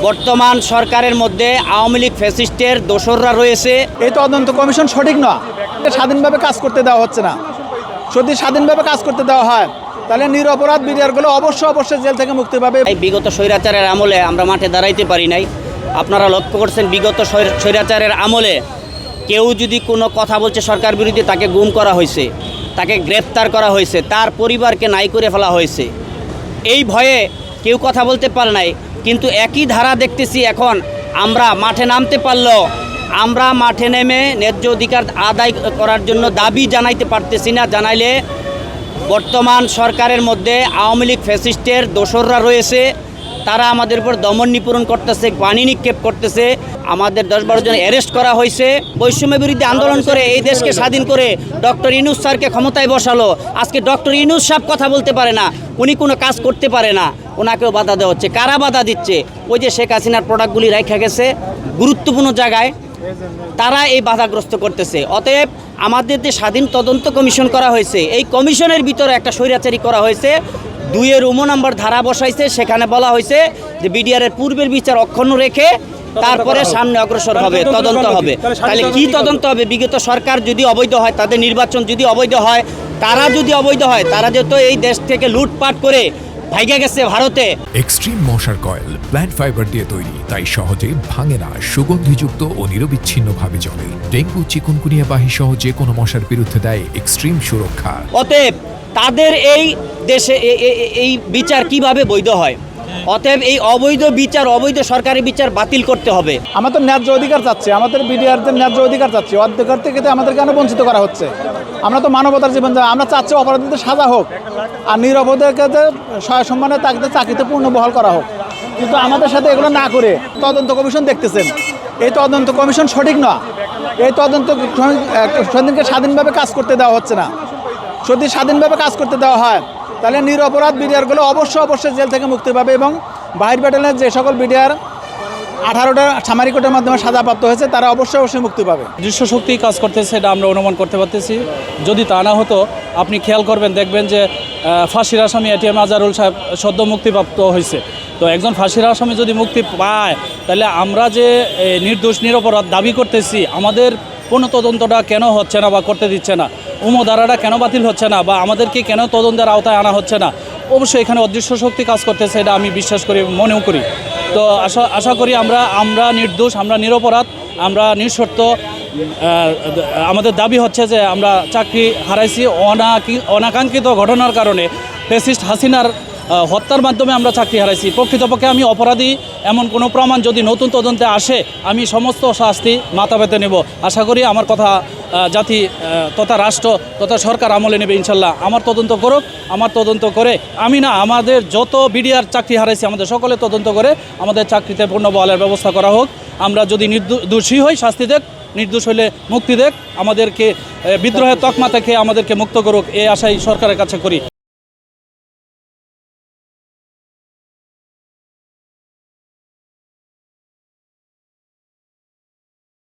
বর্তমান সরকারের মধ্যে আওয়ামী লীগ ফ্যাসিস্টের দোসররা রয়েছে। এই তদন্ত কমিশন সঠিক নয়, স্বাধীনভাবে কাজ করতে দেওয়া হচ্ছে না। যদি স্বাধীনভাবে কাজ করতে দেওয়া হয় তাহলে নিরপরাধ বিডিআরগুলো অবশ্যই জেল থেকে মুক্তি পাবে। এই বিগত স্বৈরাচারের আমলে আমরা মাঠে দাঁড়াইতে পারি নাই। আপনারা লক্ষ্য করছেন বিগত স্বৈরাচারের আমলে কেউ যদি কোনো কথা বলছে সরকার বিরোধী তাকে গুম করা হয়েছে, তাকে গ্রেফতার করা হয়েছে, তার পরিবারকে নাই করে ফেলা হয়েছে। এই ভয়ে কেউ কথা বলতে পারে নাই। কিন্তু একই ধারা দেখতেছি এখন আমরা মাঠে নামতে পারলেও আমরা মাঠে নেমে ন্যায্য অধিকার আদায় করার জন্য দাবি জানাইতে পারতেছি না। জানাইলে বর্তমান সরকারের মধ্যে আওয়ামী লীগ ফ্যাসিস্টের দোসররা রয়েছে, তারা আমাদের উপর দমন নিপীড়ন করতেছে, পানি নিক্ষেপ করতেছে। আমাদের 10-12 জন অ্যারেস্ট করা হয়েছে। বৈষম্য বিরোধী আন্দোলন করে এই দেশকে স্বাধীন করে ডক্টর ইউনূস স্যারকে ক্ষমতায় বসালো। আজকে ডক্টর ইউনূস সাহেব কথা বলতে পারে না, উনি কোনো কাজ করতে পারে না, ওনাকেও বাধা দেওয়া হচ্ছে। কারা বাধা দিচ্ছে? ওই যে শেখ হাসিনার প্রোডাক্টগুলি রেখে গেছে গুরুত্বপূর্ণ জায়গায়, তারা এই বাধাগ্রস্ত করতেছে। অতএব আমাদের যে স্বাধীন তদন্ত কমিশন করা হয়েছে, এই কমিশনের ভিতরে একটা স্বৈরাচারী করা হয়েছে। 2 নম্বর ধারা বসাইছে, সেখানে বলা হয়েছে যে বিডিআরের পূর্বের বিচার অক্ষুণ্ণ রেখে তারপরে সামনে অগ্রসর হবে, তদন্ত হবে। তাহলে কি তদন্ত হবে? বিগত সরকার যদি অবৈধ হয়, তাদের নির্বাচন যদি অবৈধ হয়, তারা যদি অবৈধ হয়, তারা যেহেতু এই দেশ থেকে লুটপাট করে ভাইগে গেছে ভারতে। এক্সট্রিম মশার কয়েল প্ল্যান্ট ফাইবার দিয়ে তৈরি, তাই সহজে ভাঙে না, সুগন্ধিযুক্ত ও নিরবিচ্ছিন্নভাবে জ্বলে। ডেঙ্গু, চিকুনগুনিয়া বাহি সহ যে কোনো মশার বিরুদ্ধে দেয় এক্সট্রিম সুরক্ষা। অতএব তাদের এই দেশে এই বিচার কিভাবে বৈধ হয়? অতএব এই অবৈধ বিচার, অবৈধ সরকারি বিচার বাতিল করতে হবে। আমরা তো ন্যায্য অধিকার চাচ্ছি, আমাদের বিডিআরদের ন্যায্য অধিকার চাচ্ছি। অধিকার থেকে আমাদের কেন বঞ্চিত করা হচ্ছে? আমরা তো মানবতার জীবন, আমরা চাচ্ছি অপরাধীদের সাজা হোক আর নিরপরাধীদেরকে সহায় সম্মানে তাকে চাকরিতে পূর্ণ বহাল করা হোক। কিন্তু আমাদের সাথে এগুলো না করে তদন্ত কমিশন দেখতেছেন, এই তদন্ত কমিশন সঠিক নয়। এই তদন্ত কমিশনকে স্বাধীনভাবে কাজ করতে দেওয়া হচ্ছে না। যদি স্বাধীনভাবে কাজ করতে দেওয়া হয় তাহলে নিরপরাধ বিডিআরগুলো অবশ্যই জেল থেকে মুক্তি পাবে এবং বাহির ব্যাটালিয়নের যে সকল বিডিআর 18টা সামরিক কোর্টের মাধ্যমে সাজাপ্রাপ্ত হয়েছে তারা অবশ্যই মুক্তি পাবে। দৃশ্যশক্তি কাজ করতেছে, এটা আমরা অনুমান করতে পারতেছি। যদি তা না হতো, আপনি খেয়াল করবেন, দেখবেন যে ফাঁসির আসামি এটিএম আজহারুল সাহেব সদ্য মুক্তিপ্রাপ্ত হয়েছে। তো একজন ফাঁসির আসামি যদি মুক্তি পায়, তাহলে আমরা যে নির্দোষ নিরপরাধ দাবি করতেছি, আমাদের কোনো তদন্তটা কেন হচ্ছে না বা করতে দিচ্ছে না, ধারাটা কেন বাতিল হচ্ছে না বা আমাদেরকে কেন তদন্তের আওতায় আনা হচ্ছে না? অবশ্যই এখানে অদৃশ্য শক্তি কাজ করতেছে, এটা আমি বিশ্বাস করি, মনেও করি। তো আশা করি আমরা নির্দোষ, আমরা নিরপরাধ, আমরা নিঃশর্ত। আমাদের দাবি হচ্ছে যে আমরা চাকরি হারাইছি অনাকাঙ্ক্ষিত ঘটনার কারণে। ফ্যাসিস্ট হাসিনার হত্যার মাধ্যমে আমরা চাকরি হারাইছি। প্রকৃতপক্ষে আমি অপরাধী এমন কোনো প্রমাণ যদি নতুন তদন্তে আসে, আমি সমস্ত শাস্তি মাথা পেতে নেব। আশা করি আমার কথা জাতি তথা রাষ্ট্র তথা সরকার আমলে নেবে ইনশাল্লাহ। আমার তদন্ত করুক, আমার তদন্ত করে আমি না, আমাদের যত বিডিআর চাকরি হারাইছি আমাদের সকলে তদন্ত করে আমাদের চাকরিতে পূর্ণ বহালের ব্যবস্থা করা হোক। আমরা যদি দোষী হই শাস্তি দেখ, নির্দোষ হলে মুক্তি দেখ, আমাদেরকে বিদ্রোহের তকমা থেকে আমাদেরকে মুক্ত করুক, এই আশাই সরকারের কাছে করি।